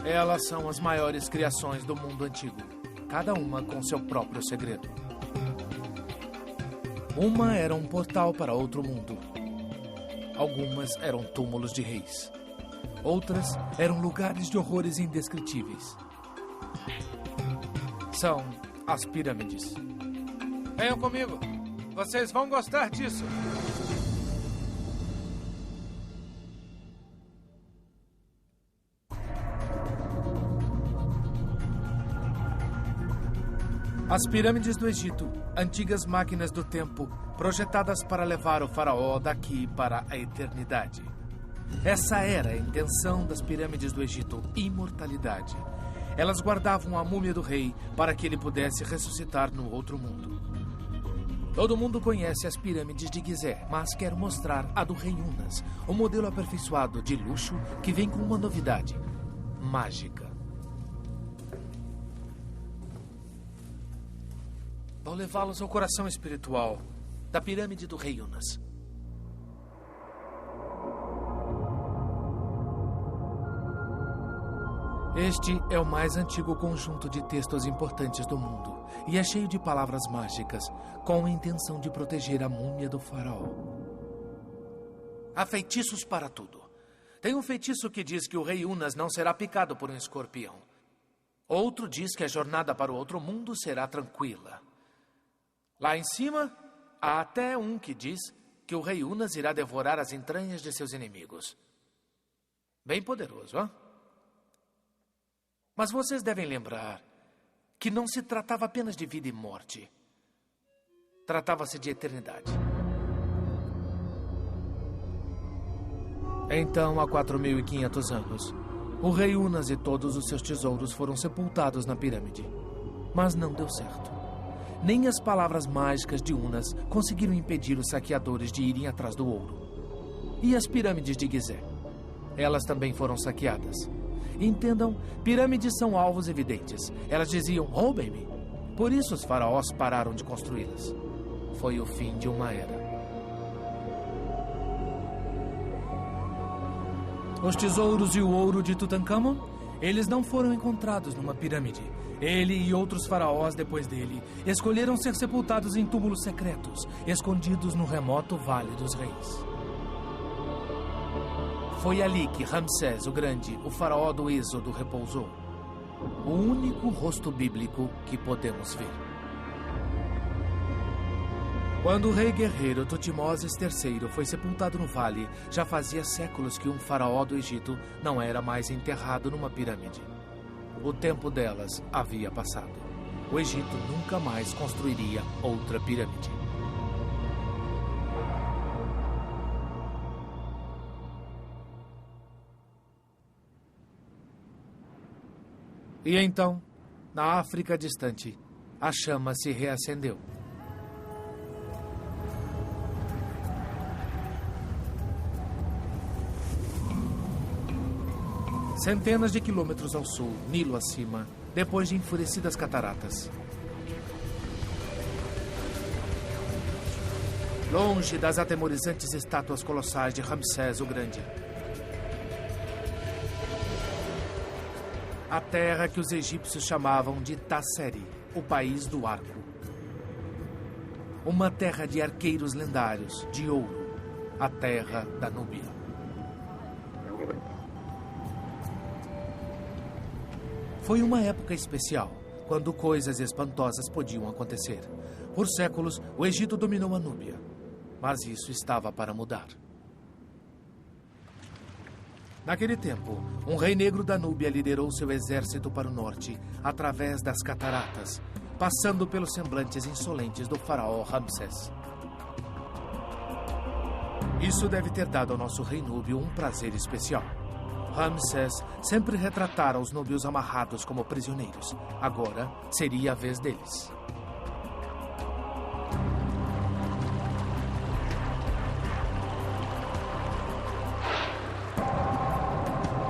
Elas são as maiores criações do mundo antigo, cada uma com seu próprio segredo. Uma era um portal para outro mundo. Algumas eram túmulos de reis. Outras eram lugares de horrores indescritíveis. São as pirâmides. Venham comigo. Vocês vão gostar disso. As pirâmides do Egito, antigas máquinas do tempo, projetadas para levar o faraó daqui para a eternidade. Essa era a intenção das pirâmides do Egito, imortalidade. Elas guardavam a múmia do rei para que ele pudesse ressuscitar no outro mundo. Todo mundo conhece as pirâmides de Gizé, mas quero mostrar a do rei Unas, um modelo aperfeiçoado de luxo que vem com uma novidade: mágica. Vou levá-los ao coração espiritual da pirâmide do rei Unas. Este é o mais antigo conjunto de textos importantes do mundo e é cheio de palavras mágicas com a intenção de proteger a múmia do faraó. Há feitiços para tudo. Tem um feitiço que diz que o rei Unas não será picado por um escorpião. Outro diz que a jornada para o outro mundo será tranquila. Lá em cima, há até um que diz que o rei Unas irá devorar as entranhas de seus inimigos. Bem poderoso, hã? Mas vocês devem lembrar que não se tratava apenas de vida e morte. Tratava-se de eternidade. Então, há 4.500 anos, o rei Unas e todos os seus tesouros foram sepultados na pirâmide. Mas não deu certo. Nem as palavras mágicas de Unas conseguiram impedir os saqueadores de irem atrás do ouro. E as pirâmides de Gizé? Elas também foram saqueadas. Entendam, pirâmides são alvos evidentes. Elas diziam, roubem-me. Por isso os faraós pararam de construí-las. Foi o fim de uma era. Os tesouros e o ouro de Tutankhamon, eles não foram encontrados numa pirâmide. Ele e outros faraós depois dele escolheram ser sepultados em túmulos secretos, escondidos no remoto Vale dos Reis. Foi ali que Ramsés o Grande, o faraó do Êxodo, repousou. O único rosto bíblico que podemos ver. Quando o rei guerreiro Tutmoses III foi sepultado no vale, já fazia séculos que um faraó do Egito não era mais enterrado numa pirâmide. O tempo delas havia passado. O Egito nunca mais construiria outra pirâmide. E então, na África distante, a chama se reacendeu. Centenas de quilômetros ao sul, Nilo acima, depois de enfurecidas cataratas. Longe das atemorizantes estátuas colossais de Ramsés o Grande. A terra que os egípcios chamavam de Tasseri, o país do arco. Uma terra de arqueiros lendários, de ouro, a terra da Núbia. Foi uma época especial, quando coisas espantosas podiam acontecer. Por séculos, o Egito dominou a Núbia, mas isso estava para mudar. Naquele tempo, um rei negro da Núbia liderou seu exército para o norte, através das cataratas, passando pelos semblantes insolentes do faraó Ramsés. Isso deve ter dado ao nosso rei núbio um prazer especial. Ramsés sempre retratara os núbios amarrados como prisioneiros. Agora seria a vez deles.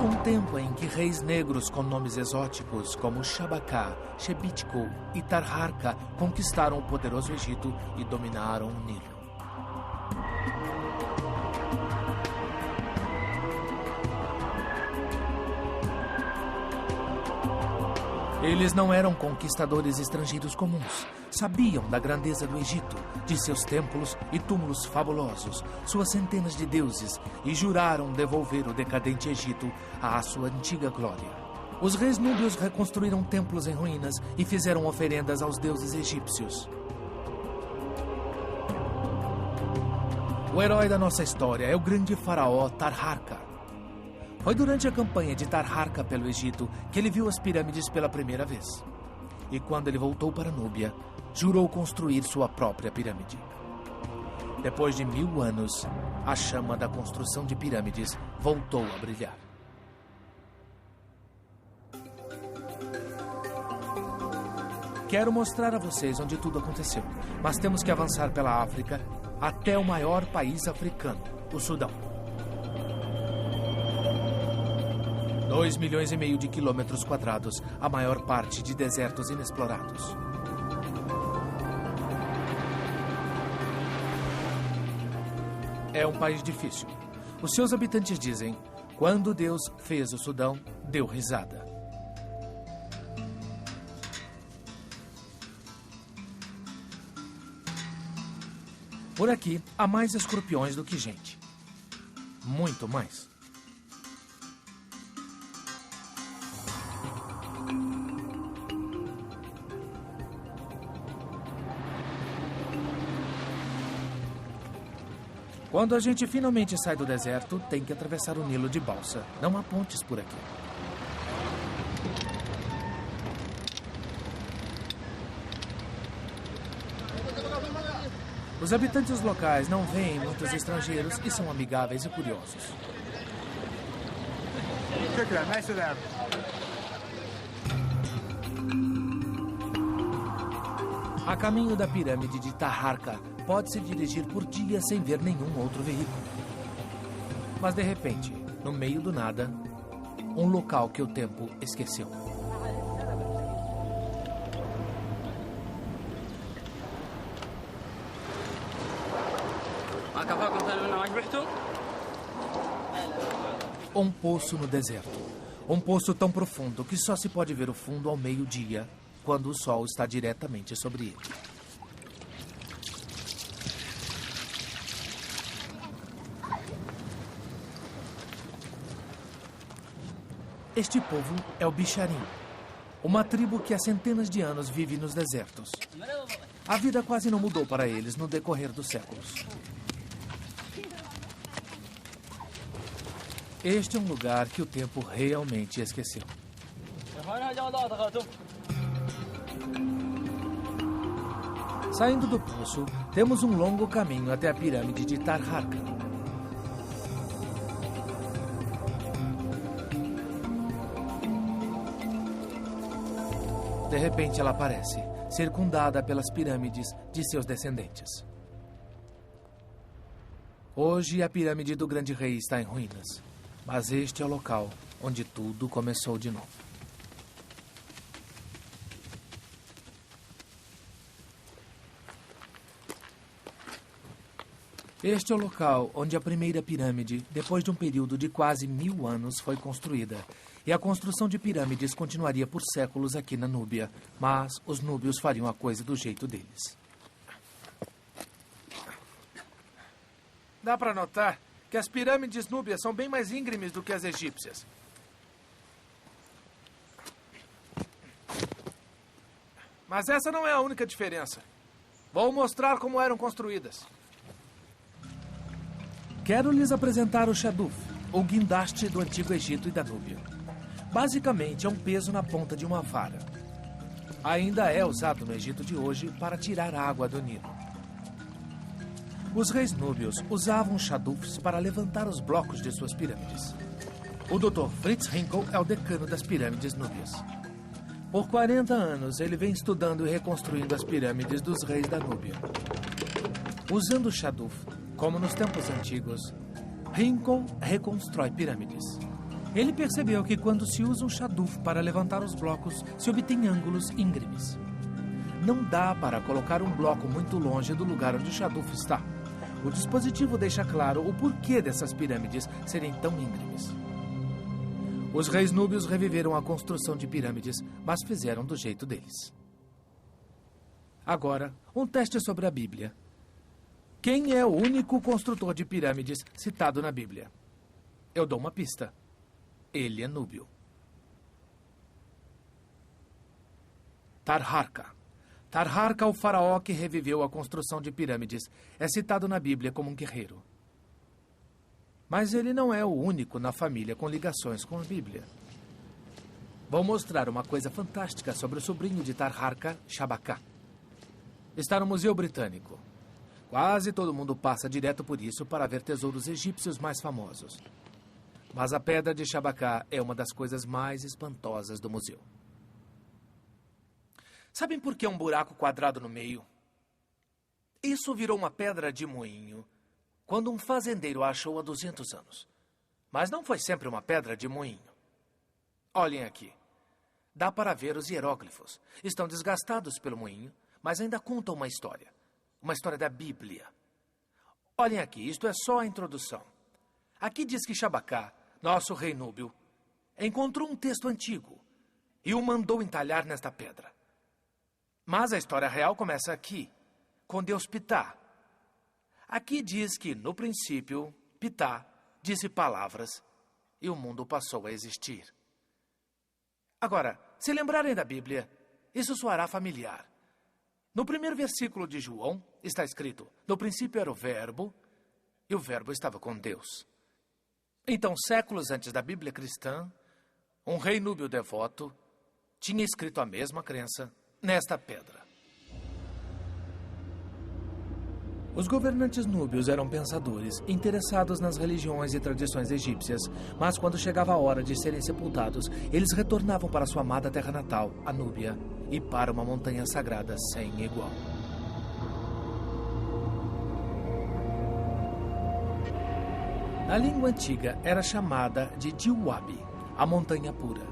Um tempo em que reis negros com nomes exóticos como Shabaka, Shebitku e Tarharka conquistaram o poderoso Egito e dominaram o Nilo. Eles não eram conquistadores estrangeiros comuns. Sabiam da grandeza do Egito, de seus templos e túmulos fabulosos, suas centenas de deuses, e juraram devolver o decadente Egito à sua antiga glória. Os reis núbios reconstruíram templos em ruínas e fizeram oferendas aos deuses egípcios. O herói da nossa história é o grande faraó Tarharka. Foi durante a campanha de Tarharka pelo Egito que ele viu as pirâmides pela primeira vez. E quando ele voltou para Núbia, jurou construir sua própria pirâmide. Depois de 1000 anos, a chama da construção de pirâmides voltou a brilhar. Quero mostrar a vocês onde tudo aconteceu, mas temos que avançar pela África até o maior país africano, o Sudão. 2,5 milhões de quilômetros quadrados, a maior parte de desertos inexplorados. É um país difícil. Os seus habitantes dizem: quando Deus fez o Sudão, deu risada. Por aqui, há mais escorpiões do que gente. Muito mais. Quando a gente finalmente sai do deserto, tem que atravessar o Nilo de balsa. Não há pontes por aqui. Os habitantes locais não veem muitos estrangeiros e são amigáveis e curiosos. A caminho da pirâmide de Tarharka, pode-se dirigir por dias sem ver nenhum outro veículo. Mas de repente, no meio do nada, um local que o tempo esqueceu. Um poço no deserto. Um poço tão profundo que só se pode ver o fundo ao meio-dia, quando o sol está diretamente sobre ele. Este povo é o Bicharim, uma tribo que há centenas de anos vive nos desertos. A vida quase não mudou para eles no decorrer dos séculos. Este é um lugar que o tempo realmente esqueceu. Saindo do poço, temos um longo caminho até a pirâmide de Tarharka. De repente ela aparece, circundada pelas pirâmides de seus descendentes. Hoje a pirâmide do Grande Rei está em ruínas, mas este é o local onde tudo começou de novo. Este é o local onde a primeira pirâmide, depois de um período de quase 1000 anos, foi construída. E a construção de pirâmides continuaria por séculos aqui na Núbia, mas os núbios fariam a coisa do jeito deles. Dá para notar que as pirâmides núbias são bem mais íngremes do que as egípcias. Mas essa não é a única diferença. Vou mostrar como eram construídas. Quero lhes apresentar o Shaduf, o guindaste do Antigo Egito e da Núbia. Basicamente, é um peso na ponta de uma vara. Ainda é usado no Egito de hoje para tirar água do Nilo. Os reis núbios usavam Shadufs para levantar os blocos de suas pirâmides. O Dr. Fritz Hinkel é o decano das pirâmides núbias. Por 40 anos, ele vem estudando e reconstruindo as pirâmides dos reis da Núbia. Usando o Shaduf, como nos tempos antigos, Hinkel reconstrói pirâmides. Ele percebeu que quando se usa um Shaduf para levantar os blocos, se obtém ângulos íngremes. Não dá para colocar um bloco muito longe do lugar onde o Shaduf está. O dispositivo deixa claro o porquê dessas pirâmides serem tão íngremes. Os reis núbios reviveram a construção de pirâmides, mas fizeram do jeito deles. Agora, um teste sobre a Bíblia. Quem é o único construtor de pirâmides citado na Bíblia? Eu dou uma pista. Ele é núbio. Tarharka. Tarharka, o faraó que reviveu a construção de pirâmides, é citado na Bíblia como um guerreiro. Mas ele não é o único na família com ligações com a Bíblia. Vou mostrar uma coisa fantástica sobre o sobrinho de Tarharka, Shabaka. Está no Museu Britânico. Quase todo mundo passa direto por isso para ver tesouros egípcios mais famosos. Mas a pedra de Shabaka é uma das coisas mais espantosas do museu. Sabem por que um buraco quadrado no meio? Isso virou uma pedra de moinho quando um fazendeiro a achou há 200 anos. Mas não foi sempre uma pedra de moinho. Olhem aqui. Dá para ver os hieróglifos. Estão desgastados pelo moinho, mas ainda contam uma história. Uma história da Bíblia. Olhem aqui, isto é só a introdução. Aqui diz que Shabaka, nosso rei núbio, encontrou um texto antigo e o mandou entalhar nesta pedra. Mas a história real começa aqui, com Deus Ptah. Aqui diz que, no princípio, Ptah disse palavras e o mundo passou a existir. Agora, se lembrarem da Bíblia, isso soará familiar. No primeiro versículo de João está escrito: no princípio era o Verbo, e o Verbo estava com Deus. Então, séculos antes da Bíblia cristã, um rei núbio devoto tinha escrito a mesma crença nesta pedra. Os governantes núbios eram pensadores, interessados nas religiões e tradições egípcias, mas quando chegava a hora de serem sepultados, eles retornavam para sua amada terra natal, a Núbia, e para uma montanha sagrada sem igual. Na língua antiga era chamada de Diwabi, a montanha pura.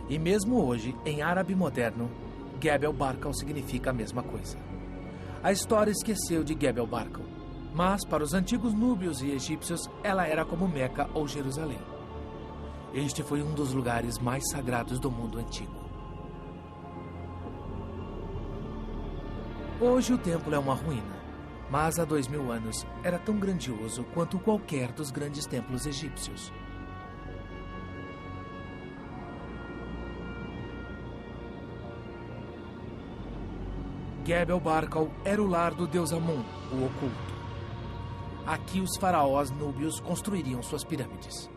E mesmo hoje, em árabe moderno, Gebel Barkal significa a mesma coisa. A história esqueceu de Gebel Barkal, mas para os antigos núbios e egípcios, ela era como Meca ou Jerusalém. Este foi um dos lugares mais sagrados do mundo antigo. Hoje o templo é uma ruína, mas há 2000 anos era tão grandioso quanto qualquer dos grandes templos egípcios. Gebel Barkal era o lar do deus Amun, o oculto. Aqui os faraós núbios construiriam suas pirâmides.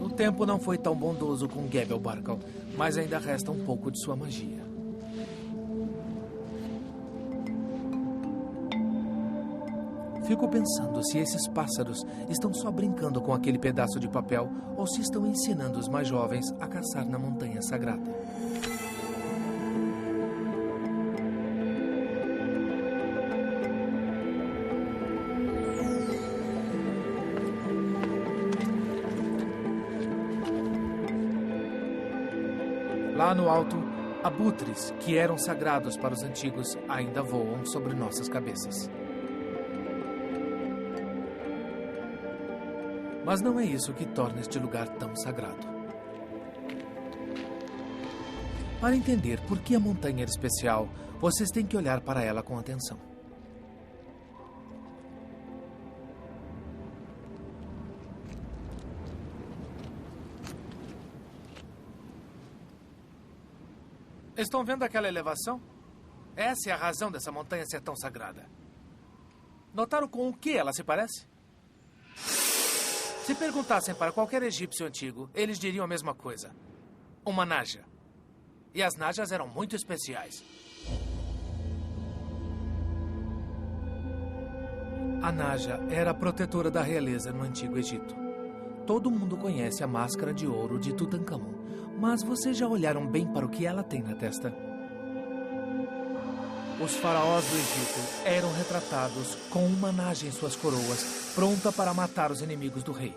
O tempo não foi tão bondoso com Gebel Barkal, mas ainda resta um pouco de sua magia. Fico pensando se esses pássaros estão só brincando com aquele pedaço de papel ou se estão ensinando os mais jovens a caçar na montanha sagrada. Lá no alto, abutres, que eram sagrados para os antigos, ainda voam sobre nossas cabeças. Mas não é isso que torna este lugar tão sagrado. Para entender por que a montanha era especial, vocês têm que olhar para ela com atenção. Estão vendo aquela elevação? Essa é a razão dessa montanha ser tão sagrada. Notaram com o que ela se parece? Se perguntassem para qualquer egípcio antigo, eles diriam a mesma coisa. Uma naja. E as najas eram muito especiais. A naja era a protetora da realeza no Antigo Egito. Todo mundo conhece a máscara de ouro de Tutankhamon, mas vocês já olharam bem para o que ela tem na testa? Os faraós do Egito eram retratados com uma naja em suas coroas, pronta para matar os inimigos do rei.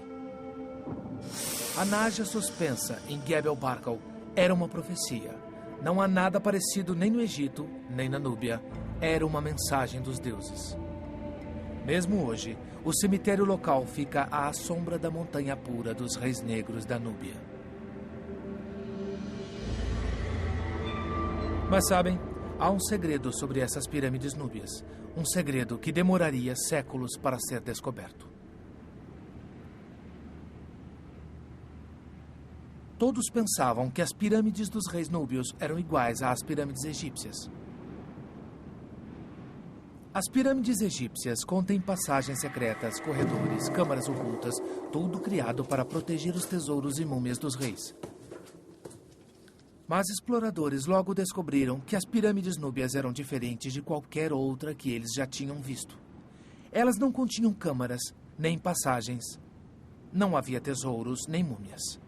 A Naja suspensa em Gebel Barkal era uma profecia. Não há nada parecido nem no Egito, nem na Núbia. Era uma mensagem dos deuses. Mesmo hoje, o cemitério local fica à sombra da montanha pura dos reis negros da Núbia. Mas sabem, há um segredo sobre essas pirâmides núbias. Um segredo que demoraria séculos para ser descoberto. Todos pensavam que as pirâmides dos reis núbios eram iguais às pirâmides egípcias. As pirâmides egípcias contêm passagens secretas, corredores, câmaras ocultas, tudo criado para proteger os tesouros e múmias dos reis. Mas exploradores logo descobriram que as pirâmides núbias eram diferentes de qualquer outra que eles já tinham visto. Elas não continham câmaras, nem passagens. Não havia tesouros, nem múmias.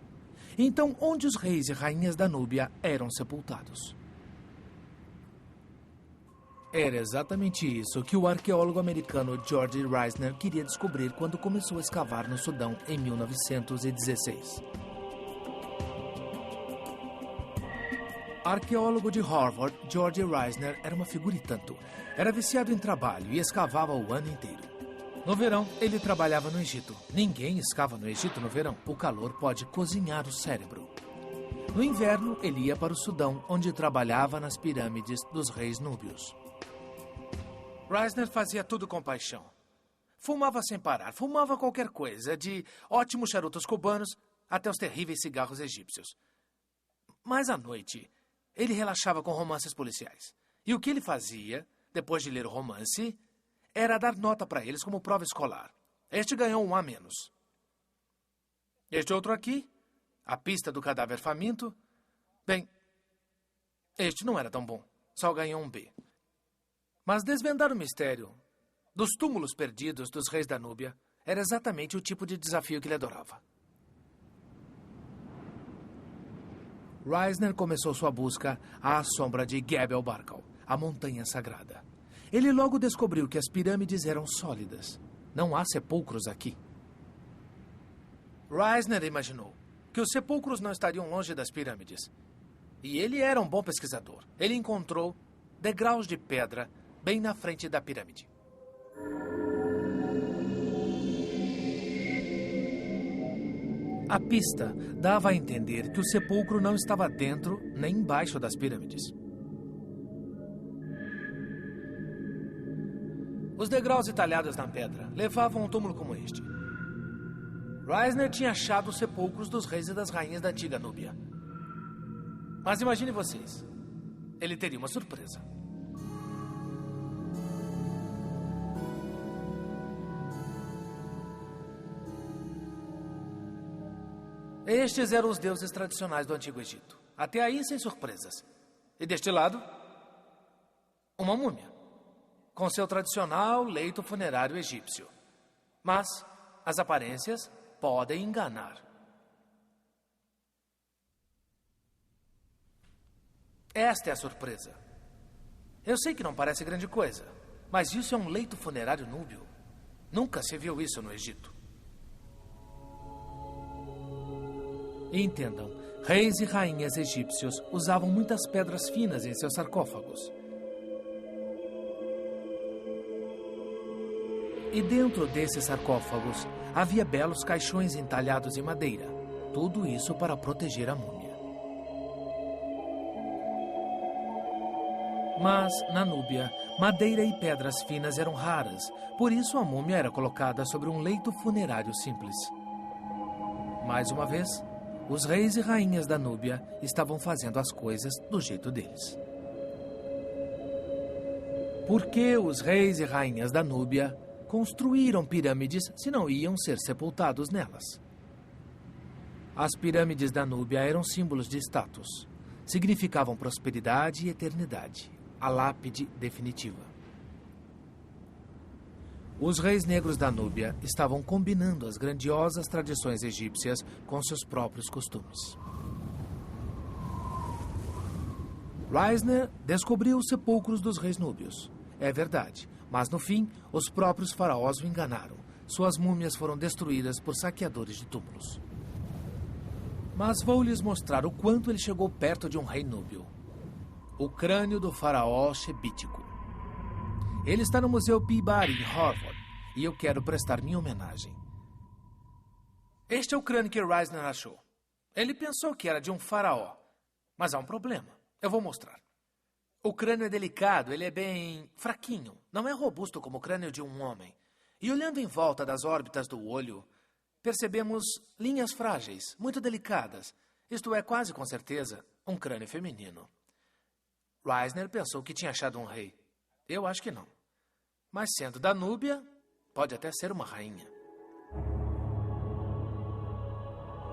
Então, onde os reis e rainhas da Núbia eram sepultados? Era exatamente isso que o arqueólogo americano George Reisner queria descobrir quando começou a escavar no Sudão em 1916. Arqueólogo de Harvard, George Reisner era uma figura e tanto. Era viciado em trabalho e escavava o ano inteiro. No verão, ele trabalhava no Egito. Ninguém escava no Egito no verão. O calor pode cozinhar o cérebro. No inverno, ele ia para o Sudão, onde trabalhava nas pirâmides dos reis núbios. Reisner fazia tudo com paixão. Fumava sem parar, fumava qualquer coisa, de ótimos charutos cubanos até os terríveis cigarros egípcios. Mas à noite, ele relaxava com romances policiais. E o que ele fazia, depois de ler o romance, era dar nota para eles como prova escolar. Este ganhou um A-. Este outro aqui, a pista do cadáver faminto, bem, este não era tão bom, só ganhou um B. Mas desvendar o mistério dos túmulos perdidos dos reis da Núbia era exatamente o tipo de desafio que ele adorava. Reisner começou sua busca à sombra de Gebel Barkal, a montanha sagrada. Ele logo descobriu que as pirâmides eram sólidas. Não há sepulcros aqui. Reisner imaginou que os sepulcros não estariam longe das pirâmides. E ele era um bom pesquisador. Ele encontrou degraus de pedra bem na frente da pirâmide. A pista dava a entender que o sepulcro não estava dentro nem embaixo das pirâmides. Os degraus entalhados na pedra levavam a um túmulo como este. Reisner tinha achado os sepulcros dos reis e das rainhas da antiga Núbia. Mas imagine vocês, ele teria uma surpresa. Estes eram os deuses tradicionais do Antigo Egito. Até aí, sem surpresas. E deste lado, uma múmia, com seu tradicional leito funerário egípcio. Mas as aparências podem enganar. Esta é a surpresa. Eu sei que não parece grande coisa, mas isso é um leito funerário núbio. Nunca se viu isso no Egito. E entendam, reis e rainhas egípcios usavam muitas pedras finas em seus sarcófagos. E dentro desses sarcófagos havia belos caixões entalhados em madeira. Tudo isso para proteger a múmia. Mas, na Núbia, madeira e pedras finas eram raras. Por isso a múmia era colocada sobre um leito funerário simples. Mais uma vez, os reis e rainhas da Núbia estavam fazendo as coisas do jeito deles. Por que os reis e rainhas da Núbia construíram pirâmides se não iam ser sepultados nelas? As pirâmides da Núbia eram símbolos de status. Significavam prosperidade e eternidade, a lápide definitiva. Os reis negros da Núbia estavam combinando as grandiosas tradições egípcias com seus próprios costumes. Reisner descobriu os sepulcros dos reis núbios. É verdade, mas no fim, os próprios faraós o enganaram. Suas múmias foram destruídas por saqueadores de túmulos. Mas vou lhes mostrar o quanto ele chegou perto de um rei núbio. O crânio do faraó Xebítico. Ele está no Museu Peabody, em Harvard, e eu quero prestar minha homenagem. Este é o crânio que Reisner achou. Ele pensou que era de um faraó, mas há um problema. Eu vou mostrar. O crânio é delicado, ele é bem fraquinho. Não é robusto como o crânio de um homem. E olhando em volta das órbitas do olho, percebemos linhas frágeis, muito delicadas. Isto é, quase com certeza, um crânio feminino. Reisner pensou que tinha achado um rei. Eu acho que não. Mas sendo da Núbia, pode até ser uma rainha.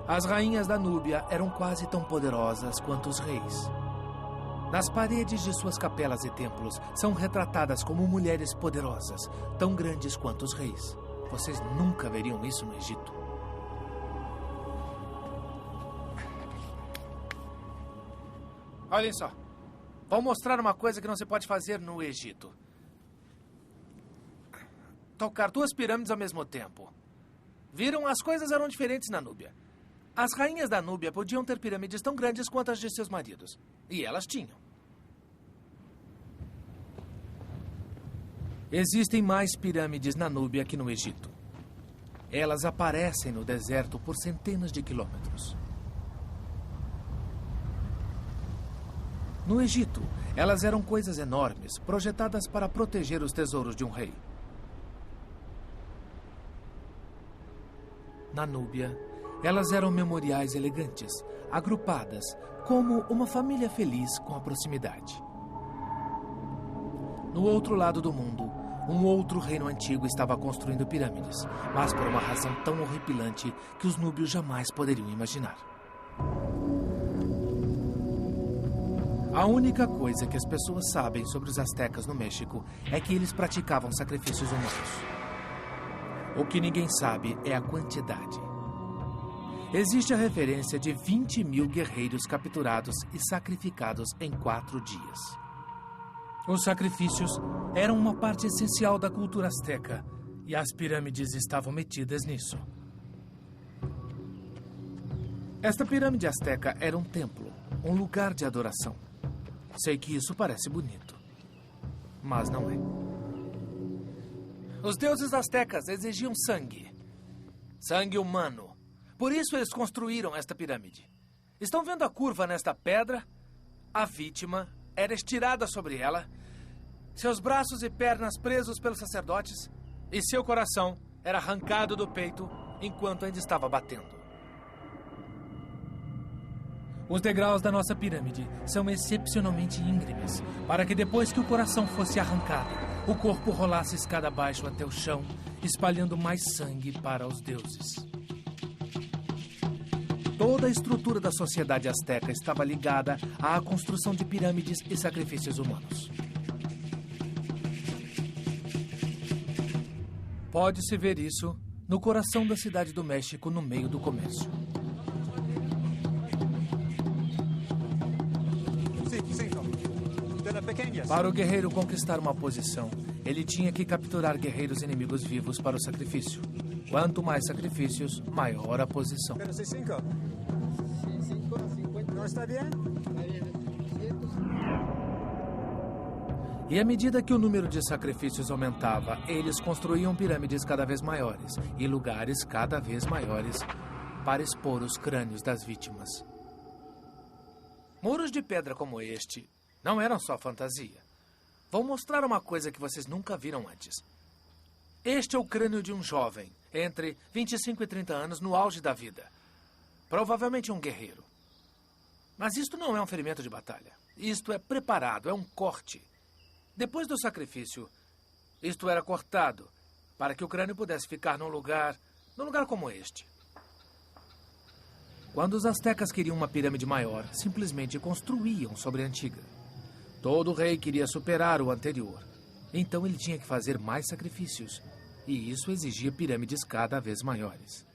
As rainhas da Núbia eram quase tão poderosas quanto os reis. Nas paredes de suas capelas e templos são retratadas como mulheres poderosas, tão grandes quanto os reis. Vocês nunca veriam isso no Egito. Olhem só. Vou mostrar uma coisa que não se pode fazer no Egito. Tocar 2 pirâmides ao mesmo tempo. Viram? As coisas eram diferentes na Núbia. As rainhas da Núbia podiam ter pirâmides tão grandes quanto as de seus maridos. E elas tinham. Existem mais pirâmides na Núbia que no Egito. Elas aparecem no deserto por centenas de quilômetros. No Egito, elas eram coisas enormes, projetadas para proteger os tesouros de um rei. Na Núbia, elas eram memoriais elegantes, agrupadas, como uma família feliz com a proximidade. No outro lado do mundo, um outro reino antigo estava construindo pirâmides, mas por uma razão tão horripilante que os núbios jamais poderiam imaginar. A única coisa que as pessoas sabem sobre os astecas no México é que eles praticavam sacrifícios humanos. O que ninguém sabe é a quantidade. Existe a referência de 20.000 guerreiros capturados e sacrificados em 4 dias. Os sacrifícios eram uma parte essencial da cultura asteca e as pirâmides estavam metidas nisso. Esta pirâmide asteca era um templo, um lugar de adoração. Sei que isso parece bonito, mas não é. Os deuses astecas exigiam sangue. Sangue humano. Por isso eles construíram esta pirâmide. Estão vendo a curva nesta pedra? A vítima era estirada sobre ela, seus braços e pernas presos pelos sacerdotes, e seu coração era arrancado do peito enquanto ainda estava batendo. Os degraus da nossa pirâmide são excepcionalmente íngremes, para que depois que o coração fosse arrancado, o corpo rolasse escada abaixo até o chão, espalhando mais sangue para os deuses. Toda a estrutura da sociedade asteca estava ligada à construção de pirâmides e sacrifícios humanos. Pode-se ver isso no coração da cidade do México, no meio do comércio. Para o guerreiro conquistar uma posição, ele tinha que capturar guerreiros inimigos vivos para o sacrifício. Quanto mais sacrifícios, maior a posição. E à medida que o número de sacrifícios aumentava, eles construíam pirâmides cada vez maiores e lugares cada vez maiores para expor os crânios das vítimas. Muros de pedra como este não eram só fantasia. Vou mostrar uma coisa que vocês nunca viram antes. Este é o crânio de um jovem, entre 25 e 30 anos, no auge da vida. Provavelmente um guerreiro. Mas isto não é um ferimento de batalha. Isto é preparado, é um corte. Depois do sacrifício, isto era cortado para que o crânio pudesse ficar num lugar como este. Quando os astecas queriam uma pirâmide maior, simplesmente construíam sobre a antiga. Todo rei queria superar o anterior. Então ele tinha que fazer mais sacrifícios. E isso exigia pirâmides cada vez maiores.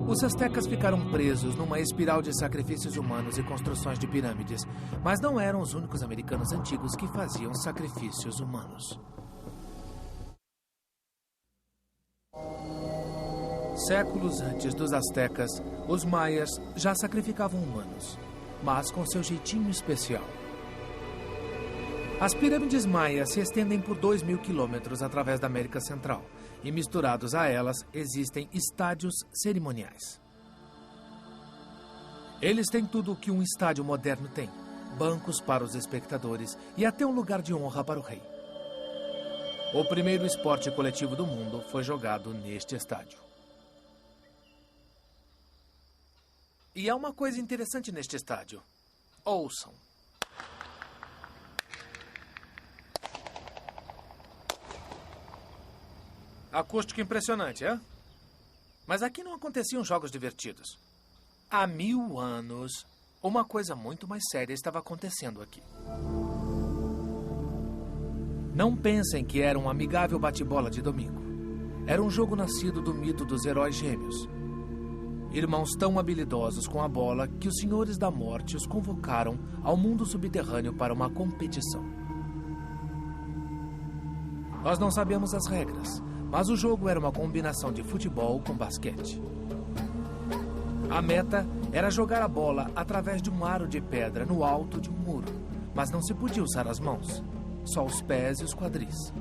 Os astecas ficaram presos numa espiral de sacrifícios humanos e construções de pirâmides, mas não eram os únicos americanos antigos que faziam sacrifícios humanos. Séculos antes dos astecas, os maias já sacrificavam humanos, mas com seu jeitinho especial. As pirâmides maias se estendem por 2.000 quilômetros através da América Central, e misturados a elas existem estádios cerimoniais. Eles têm tudo o que um estádio moderno tem: bancos para os espectadores e até um lugar de honra para o rei. O primeiro esporte coletivo do mundo foi jogado neste estádio. E há uma coisa interessante neste estádio. Ouçam. Acústica impressionante, é? Mas aqui não aconteciam jogos divertidos. Há 1000 anos, uma coisa muito mais séria estava acontecendo aqui. Não pensem que era um amigável bate-bola de domingo. Era um jogo nascido do mito dos heróis gêmeos. Irmãos tão habilidosos com a bola que os senhores da morte os convocaram ao mundo subterrâneo para uma competição. Nós não sabíamos as regras, mas o jogo era uma combinação de futebol com basquete. A meta era jogar a bola através de um aro de pedra no alto de um muro, mas não se podia usar as mãos, só os pés e os quadris.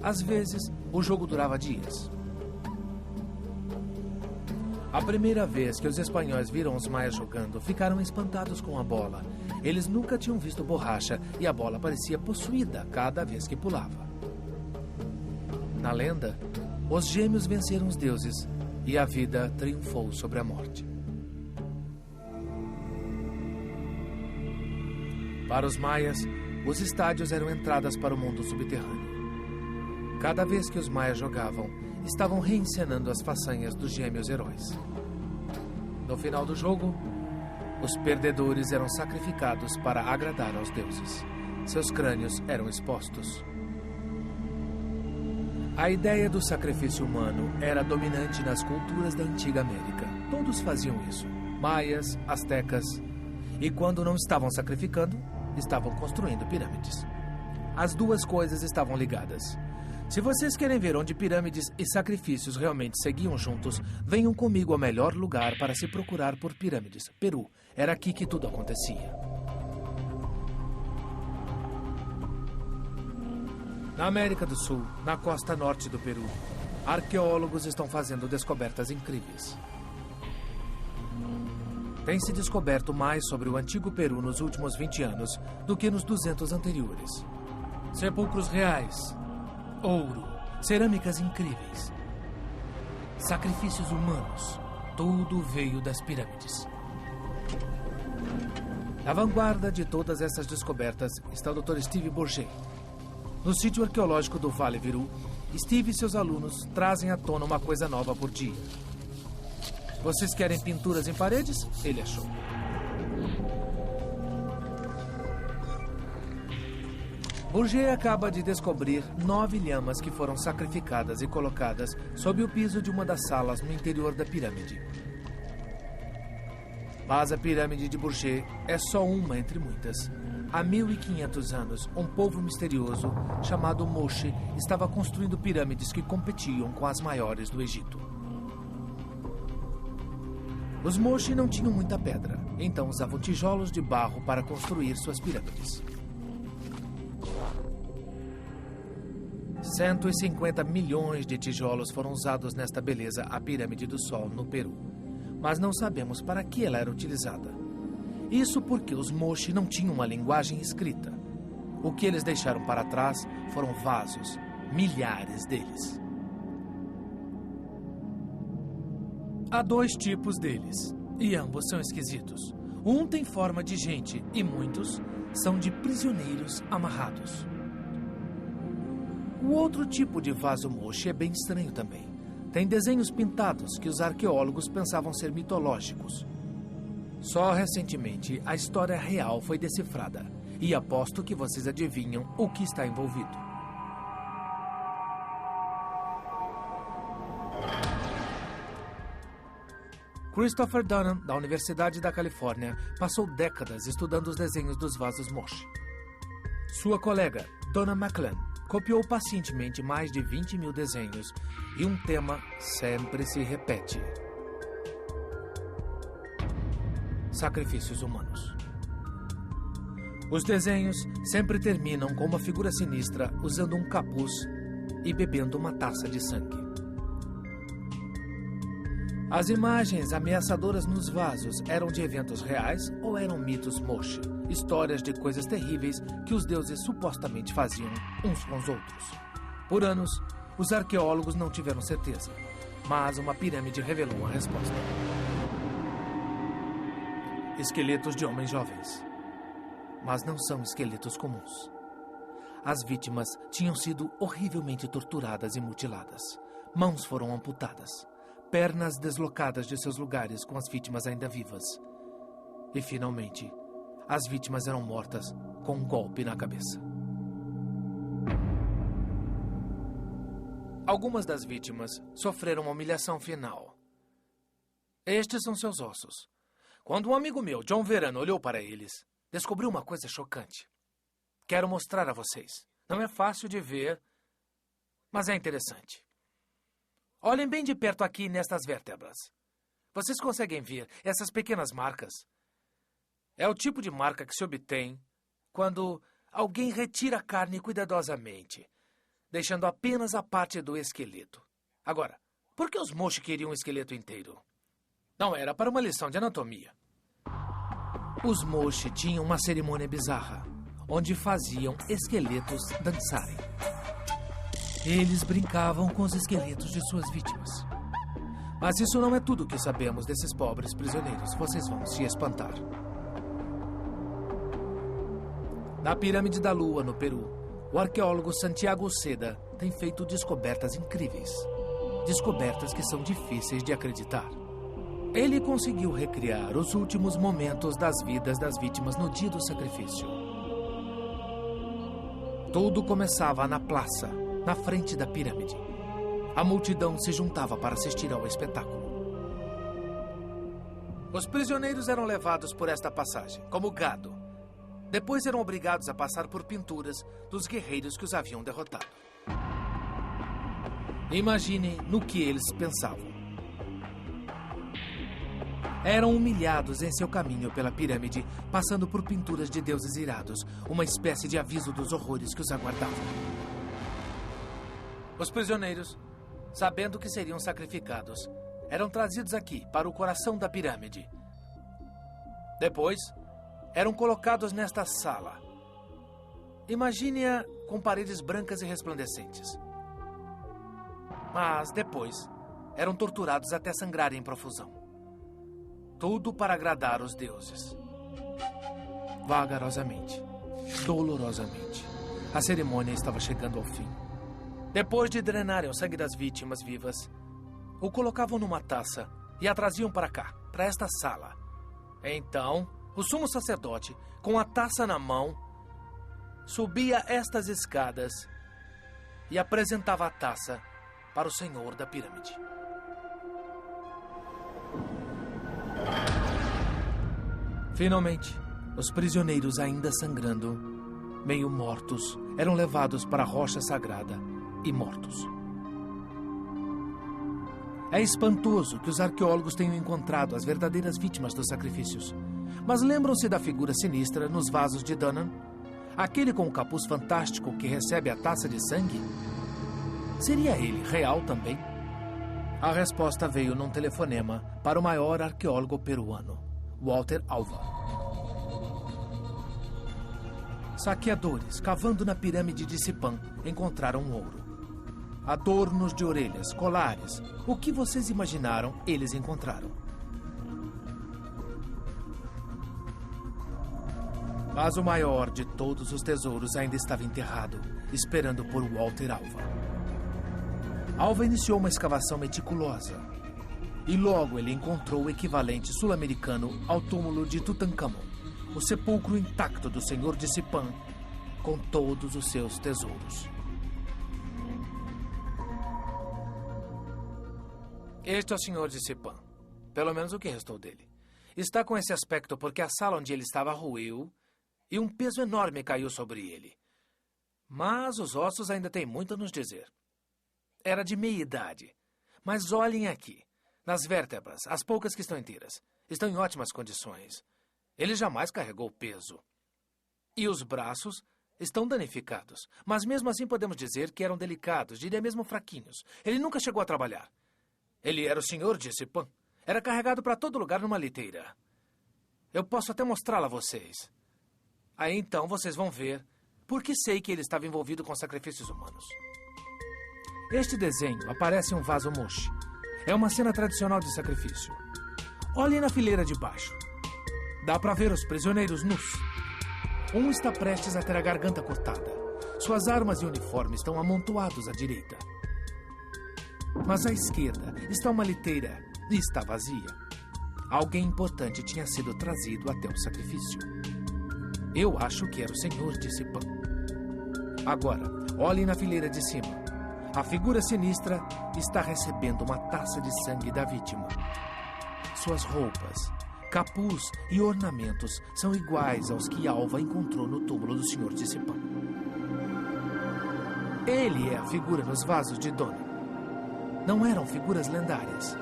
Às vezes, o jogo durava dias. A primeira vez que os espanhóis viram os maias jogando, ficaram espantados com a bola. Eles nunca tinham visto borracha e a bola parecia possuída cada vez que pulava. Na lenda, os gêmeos venceram os deuses e a vida triunfou sobre a morte. Para os maias, os estádios eram entradas para o mundo subterrâneo. Cada vez que os maias jogavam, estavam reencenando as façanhas dos gêmeos heróis. No final do jogo, os perdedores eram sacrificados para agradar aos deuses. Seus crânios eram expostos. A ideia do sacrifício humano era dominante nas culturas da antiga América. Todos faziam isso. Maias, astecas. E quando não estavam sacrificando, estavam construindo pirâmides. As duas coisas estavam ligadas. Se vocês querem ver onde pirâmides e sacrifícios realmente seguiam juntos, venham comigo ao melhor lugar para se procurar por pirâmides, Peru. Era aqui que tudo acontecia. Na América do Sul, na costa norte do Peru, arqueólogos estão fazendo descobertas incríveis. Tem se descoberto mais sobre o antigo Peru nos últimos 20 anos do que nos 200 anteriores. Sepulcros reais, ouro, cerâmicas incríveis, sacrifícios humanos, tudo veio das pirâmides. Na vanguarda de todas essas descobertas está o Dr. Steve Bourget. No sítio arqueológico do Vale Viru, Steve e seus alunos trazem à tona uma coisa nova por dia. Vocês querem pinturas em paredes? Ele achou. Bourget acaba de descobrir 9 lhamas que foram sacrificadas e colocadas sob o piso de uma das salas no interior da pirâmide. Mas a pirâmide de Bourget é só uma entre muitas. Há 1500 anos, um povo misterioso chamado Moche estava construindo pirâmides que competiam com as maiores do Egito. Os Moche não tinham muita pedra, então usavam tijolos de barro para construir suas pirâmides. 150 milhões de tijolos foram usados nesta beleza, a Pirâmide do Sol, no Peru. Mas não sabemos para que ela era utilizada. Isso porque os Moche não tinham uma linguagem escrita. O que eles deixaram para trás foram vasos, milhares deles. Há 2 tipos deles, e ambos são esquisitos. Um tem forma de gente e muitos são de prisioneiros amarrados. O outro tipo de vaso Moche é bem estranho também. Tem desenhos pintados que os arqueólogos pensavam ser mitológicos. Só recentemente a história real foi decifrada e aposto que vocês adivinham o que está envolvido. Christopher Dunham, da Universidade da Califórnia, passou décadas estudando os desenhos dos vasos Moche. Sua colega, Donna McClellan, copiou pacientemente mais de 20 mil desenhos e um tema sempre se repete: sacrifícios humanos. Os desenhos sempre terminam com uma figura sinistra usando um capuz e bebendo uma taça de sangue. As imagens ameaçadoras nos vasos eram de eventos reais ou eram mitos moche, histórias de coisas terríveis que os deuses supostamente faziam uns com os outros. Por anos, os arqueólogos não tiveram certeza, mas uma pirâmide revelou a resposta. Esqueletos de homens jovens. Mas não são esqueletos comuns. As vítimas tinham sido horrivelmente torturadas e mutiladas. Mãos foram amputadas. Pernas deslocadas de seus lugares com as vítimas ainda vivas. E, finalmente, as vítimas eram mortas com um golpe na cabeça. Algumas das vítimas sofreram uma humilhação final. Estes são seus ossos. Quando um amigo meu, John Verano, olhou para eles, descobriu uma coisa chocante. Quero mostrar a vocês. Não é fácil de ver, mas é interessante. Olhem bem de perto aqui nestas vértebras. Vocês conseguem ver essas pequenas marcas? É o tipo de marca que se obtém quando alguém retira a carne cuidadosamente, deixando apenas a parte do esqueleto. Agora, por que os moche queriam um esqueleto inteiro? Não era para uma lição de anatomia. Os moche tinham uma cerimônia bizarra, onde faziam esqueletos dançarem. Eles brincavam com os esqueletos de suas vítimas. Mas isso não é tudo que sabemos desses pobres prisioneiros. Vocês vão se espantar. Na Pirâmide da Lua, no Peru, o arqueólogo Santiago Seda tem feito descobertas incríveis. Descobertas que são difíceis de acreditar. Ele conseguiu recriar os últimos momentos das vidas das vítimas no dia do sacrifício. Tudo começava na praça, na frente da pirâmide. A multidão se juntava para assistir ao espetáculo. Os prisioneiros eram levados por esta passagem, como gado. Depois eram obrigados a passar por pinturas dos guerreiros que os haviam derrotado. Imaginem no que eles pensavam. Eram humilhados em seu caminho pela pirâmide, passando por pinturas de deuses irados, uma espécie de aviso dos horrores que os aguardavam. Os prisioneiros, sabendo que seriam sacrificados, eram trazidos aqui, para o coração da pirâmide. Depois, eram colocados nesta sala. Imagine-a com paredes brancas e resplandecentes. Mas depois, eram torturados até sangrarem em profusão. Tudo para agradar os deuses. Vagarosamente, dolorosamente, a cerimônia estava chegando ao fim. Depois de drenarem o sangue das vítimas vivas, o colocavam numa taça e a traziam para cá, para esta sala. Então, o sumo sacerdote, com a taça na mão, subia estas escadas e apresentava a taça para o senhor da pirâmide. Finalmente, os prisioneiros, ainda sangrando, meio mortos, eram levados para a rocha sagrada e mortos. É espantoso que os arqueólogos tenham encontrado as verdadeiras vítimas dos sacrifícios. Mas lembram-se da figura sinistra nos vasos de Dunham? Aquele com o capuz fantástico que recebe a taça de sangue? Seria ele real também? A resposta veio num telefonema para o maior arqueólogo peruano, Walter Alva. Saqueadores, cavando na pirâmide de Sipã, encontraram ouro. Adornos de orelhas, colares. O que vocês imaginaram, eles encontraram. Mas o maior de todos os tesouros ainda estava enterrado, esperando por Walter Alva. Alva iniciou uma escavação meticulosa. E logo ele encontrou o equivalente sul-americano ao túmulo de Tutankhamon, o sepulcro intacto do senhor de Sipã, com todos os seus tesouros. Este é o senhor de Sipã, pelo menos o que restou dele. Está com esse aspecto porque a sala onde ele estava ruiu e um peso enorme caiu sobre ele. Mas os ossos ainda têm muito a nos dizer. Era de meia-idade. Mas olhem aqui. Nas vértebras, as poucas que estão inteiras, estão em ótimas condições. Ele jamais carregou peso. E os braços estão danificados. Mas mesmo assim podemos dizer que eram delicados, diria mesmo fraquinhos. Ele nunca chegou a trabalhar. Ele era o senhor Discipan. Era carregado para todo lugar numa liteira. Eu posso até mostrá-la a vocês. Aí então vocês vão ver por que sei que ele estava envolvido com sacrifícios humanos. Este desenho aparece em um vaso moche. É uma cena tradicional de sacrifício. Olhem na fileira de baixo. Dá para ver os prisioneiros nus. Um está prestes a ter a garganta cortada. Suas armas e uniformes estão amontoados à direita. Mas à esquerda está uma liteira e está vazia. Alguém importante tinha sido trazido até o sacrifício. Eu acho que era o senhor Discipan. Agora, olhem na fileira de cima. A figura sinistra está recebendo uma taça de sangue da vítima. Suas roupas, capuz e ornamentos são iguais aos que Alva encontrou no túmulo do Sr. Discipan. Ele é a figura nos vasos de Dona. Não eram figuras lendárias.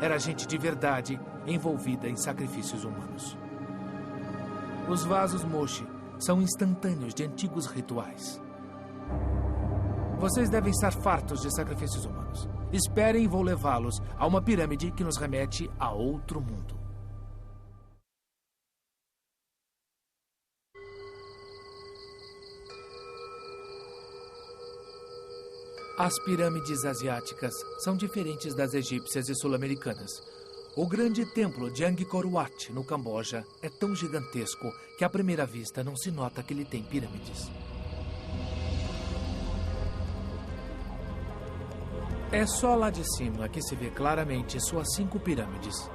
Era gente de verdade envolvida em sacrifícios humanos. Os vasos moche são instantâneos de antigos rituais. Vocês devem estar fartos de sacrifícios humanos. Esperem e vou levá-los a uma pirâmide que nos remete a outro mundo. As pirâmides asiáticas são diferentes das egípcias e sul-americanas. O grande templo de Angkor Wat, no Camboja, é tão gigantesco que à primeira vista não se nota que ele tem pirâmides. É só lá de cima que se vê claramente suas 5 pirâmides.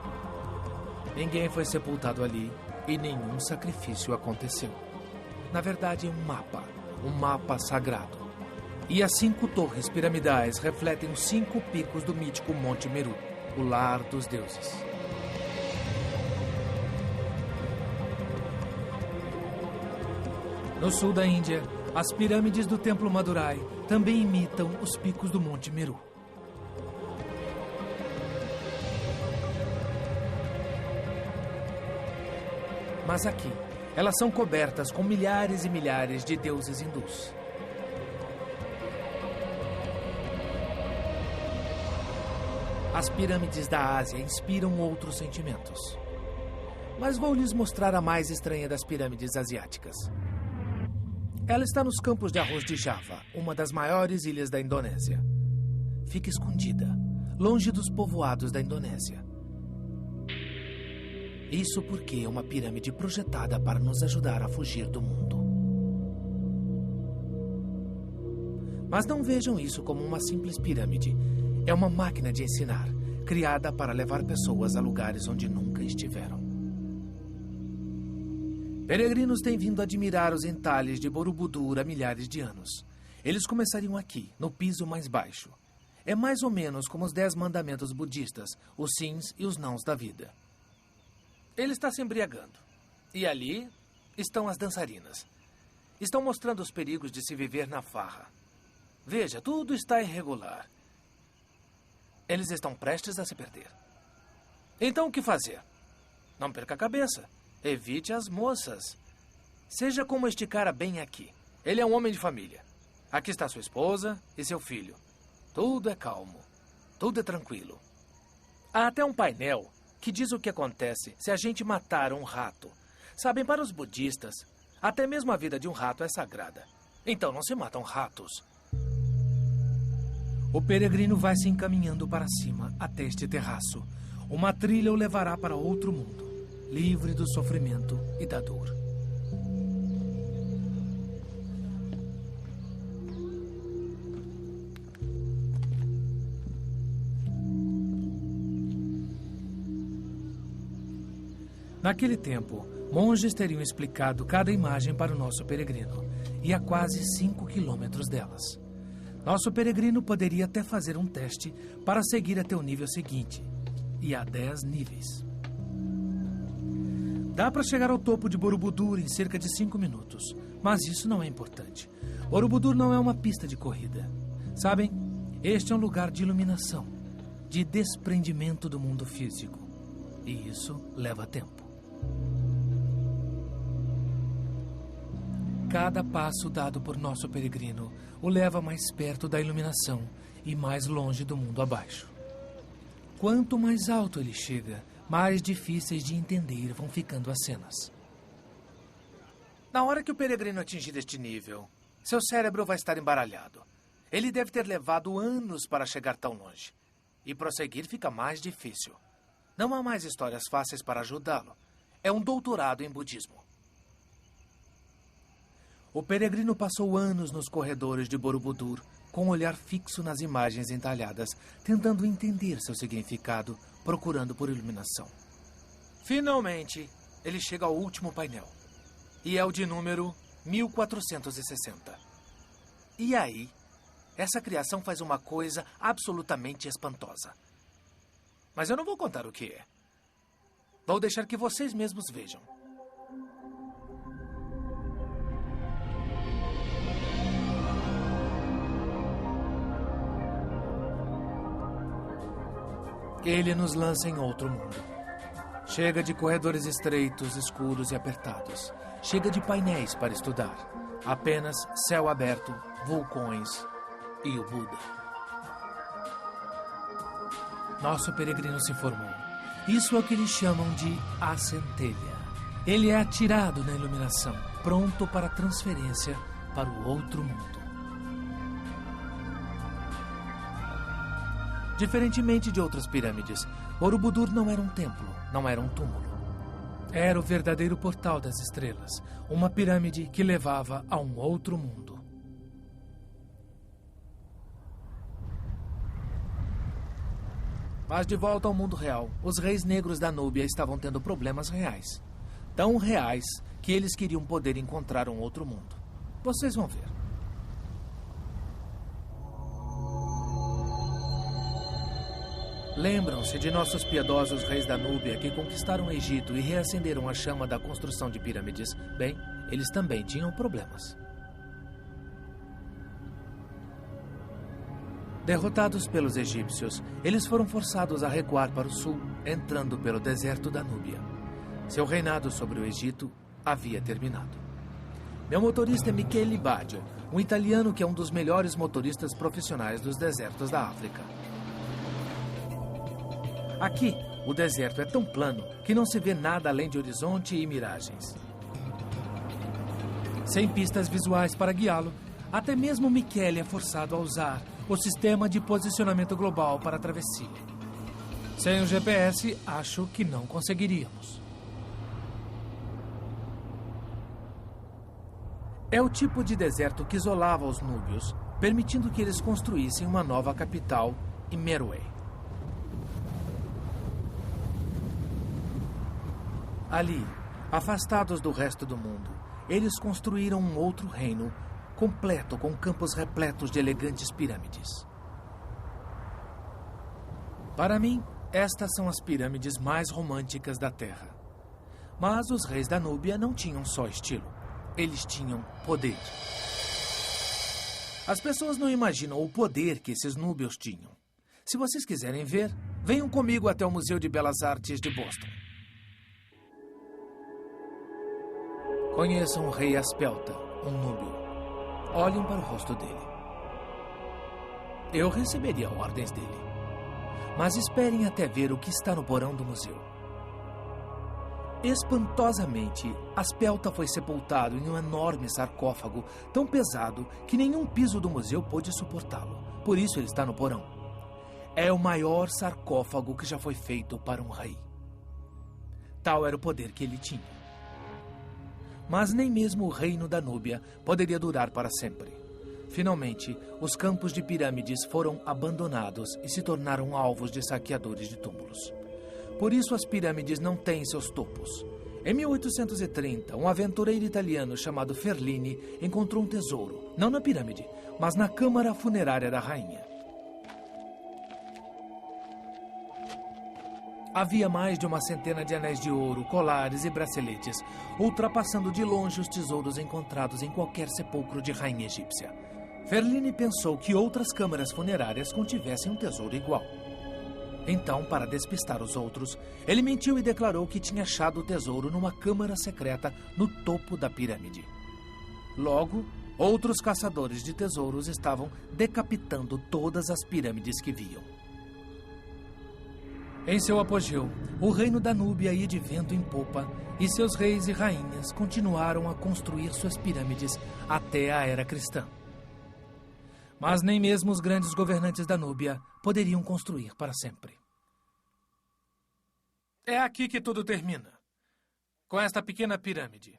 Ninguém foi sepultado ali e nenhum sacrifício aconteceu. Na verdade, é um mapa sagrado. E as 5 torres piramidais refletem os 5 picos do mítico Monte Meru, o lar dos deuses. No sul da Índia, as pirâmides do Templo Madurai também imitam os picos do Monte Meru. Mas aqui, elas são cobertas com milhares e milhares de deuses hindus. As pirâmides da Ásia inspiram outros sentimentos. Mas vou lhes mostrar a mais estranha das pirâmides asiáticas. Ela está nos campos de arroz de Java, uma das maiores ilhas da Indonésia. Fica escondida, longe dos povoados da Indonésia. Isso porque é uma pirâmide projetada para nos ajudar a fugir do mundo. Mas não vejam isso como uma simples pirâmide. É uma máquina de ensinar, criada para levar pessoas a lugares onde nunca estiveram. Peregrinos têm vindo admirar os entalhes de Borobudur há milhares de anos. Eles começariam aqui, no piso mais baixo. É mais ou menos como os 10 mandamentos budistas, os sims e os nãos da vida. Ele está se embriagando. E ali estão as dançarinas. Estão mostrando os perigos de se viver na farra. Veja, tudo está irregular. Eles estão prestes a se perder. Então o que fazer? Não perca a cabeça. Evite as moças. Seja como este cara bem aqui. Ele é um homem de família. Aqui está sua esposa e seu filho. Tudo é calmo. Tudo é tranquilo. Há até um painel que diz o que acontece se a gente matar um rato. Sabem, para os budistas, até mesmo a vida de um rato é sagrada. Então não se matam ratos. O peregrino vai se encaminhando para cima até este terraço. Uma trilha o levará para outro mundo, livre do sofrimento e da dor. Naquele tempo, monges teriam explicado cada imagem para o nosso peregrino, e a quase 5 quilômetros delas. Nosso peregrino poderia até fazer um teste para seguir até o nível seguinte, e há 10 níveis. Dá para chegar ao topo de Borobudur em cerca de 5 minutos, mas isso não é importante. Borobudur não é uma pista de corrida. Sabem, este é um lugar de iluminação, de desprendimento do mundo físico. E isso leva tempo. Cada passo dado por nosso peregrino o leva mais perto da iluminação e mais longe do mundo abaixo. Quanto mais alto ele chega, mais difíceis de entender vão ficando as cenas. Na hora que o peregrino atingir este nível, seu cérebro vai estar embaralhado. Ele deve ter levado anos para chegar tão longe. E prosseguir fica mais difícil. Não há mais histórias fáceis para ajudá-lo. É um doutorado em budismo. O peregrino passou anos nos corredores de Borobudur, com um olhar fixo nas imagens entalhadas, tentando entender seu significado, procurando por iluminação. Finalmente, ele chega ao último painel. E é o de número 1460. E aí, essa criação faz uma coisa absolutamente espantosa. Mas eu não vou contar o que é. Vou deixar que vocês mesmos vejam. Ele nos lança em outro mundo. Chega de corredores estreitos, escuros e apertados. Chega de painéis para estudar. Apenas céu aberto, vulcões e o Buda. Nosso peregrino se informou. Isso é o que eles chamam de a centelha. Ele é atirado na iluminação, pronto para transferência para o outro mundo. Diferentemente de outras pirâmides, Borobudur não era um templo, não era um túmulo. Era o verdadeiro portal das estrelas, uma pirâmide que levava a um outro mundo. Mas de volta ao mundo real, os reis negros da Núbia estavam tendo problemas reais. Tão reais que eles queriam poder encontrar um outro mundo. Vocês vão ver. Lembram-se de nossos piedosos reis da Núbia que conquistaram o Egito e reacenderam a chama da construção de pirâmides? Bem, eles também tinham problemas. Derrotados pelos egípcios, eles foram forçados a recuar para o sul, entrando pelo deserto da Núbia. Seu reinado sobre o Egito havia terminado. Meu motorista é Michele Baggio, um italiano que é um dos melhores motoristas profissionais dos desertos da África. Aqui, o deserto é tão plano que não se vê nada além de horizonte e miragens. Sem pistas visuais para guiá-lo, até mesmo Michele é forçado a usar o sistema de posicionamento global para a travessia. Sem o GPS, acho que não conseguiríamos. É o tipo de deserto que isolava os núbios, permitindo que eles construíssem uma nova capital em Meroe. Ali, afastados do resto do mundo, eles construíram um outro reino, completo com campos repletos de elegantes pirâmides. Para mim, estas são as pirâmides mais românticas da Terra. Mas os reis da Núbia não tinham só estilo, eles tinham poder. As pessoas não imaginam o poder que esses núbios tinham. Se vocês quiserem ver, venham comigo até o Museu de Belas Artes de Boston. Conheçam o rei Aspelta, um núbio. Olhem para o rosto dele. Eu receberia ordens dele. Mas esperem até ver o que está no porão do museu. Espantosamente, Aspelta foi sepultado em um enorme sarcófago tão pesado que nenhum piso do museu pôde suportá-lo. Por isso ele está no porão. É o maior sarcófago que já foi feito para um rei. Tal era o poder que ele tinha. Mas nem mesmo o reino da Núbia poderia durar para sempre. Finalmente, os campos de pirâmides foram abandonados e se tornaram alvos de saqueadores de túmulos. Por isso as pirâmides não têm seus topos. Em 1830, um aventureiro italiano chamado Ferlini encontrou um tesouro, não na pirâmide, mas na câmara funerária da rainha. Havia mais de uma centena de anéis de ouro, colares e braceletes, ultrapassando de longe os tesouros encontrados em qualquer sepulcro de rainha egípcia. Ferline pensou que outras câmaras funerárias contivessem um tesouro igual. Então, para despistar os outros, ele mentiu e declarou que tinha achado o tesouro numa câmara secreta no topo da pirâmide. Logo, outros caçadores de tesouros estavam decapitando todas as pirâmides que viam. Em seu apogeu, o reino da Núbia ia de vento em popa e seus reis e rainhas continuaram a construir suas pirâmides até a era cristã. Mas nem mesmo os grandes governantes da Núbia poderiam construir para sempre. É aqui que tudo termina, com esta pequena pirâmide.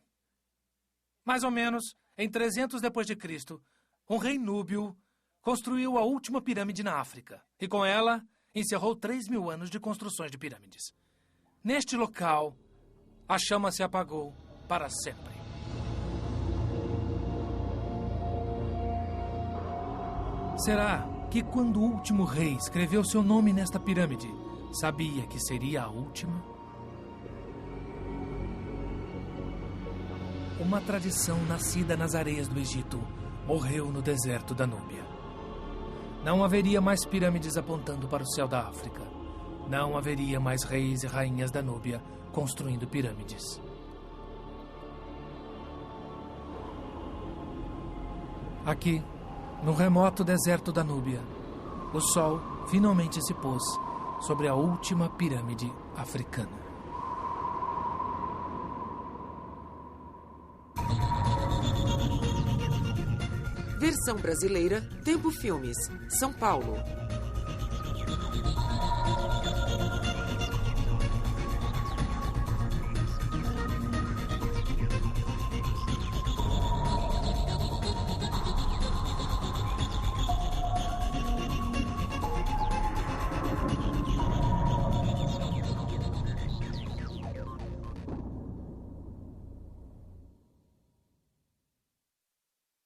Mais ou menos em 300 d.C., um rei núbio construiu a última pirâmide na África e com ela encerrou 3.000 anos de construções de pirâmides. Neste local, a chama se apagou para sempre. Será que quando o último rei escreveu seu nome nesta pirâmide, sabia que seria a última? Uma tradição nascida nas areias do Egito morreu no deserto da Núbia. Não haveria mais pirâmides apontando para o céu da África. Não haveria mais reis e rainhas da Núbia construindo pirâmides. Aqui, no remoto deserto da Núbia, o sol finalmente se pôs sobre a última pirâmide africana. Versão brasileira, Tempo Filmes, São Paulo.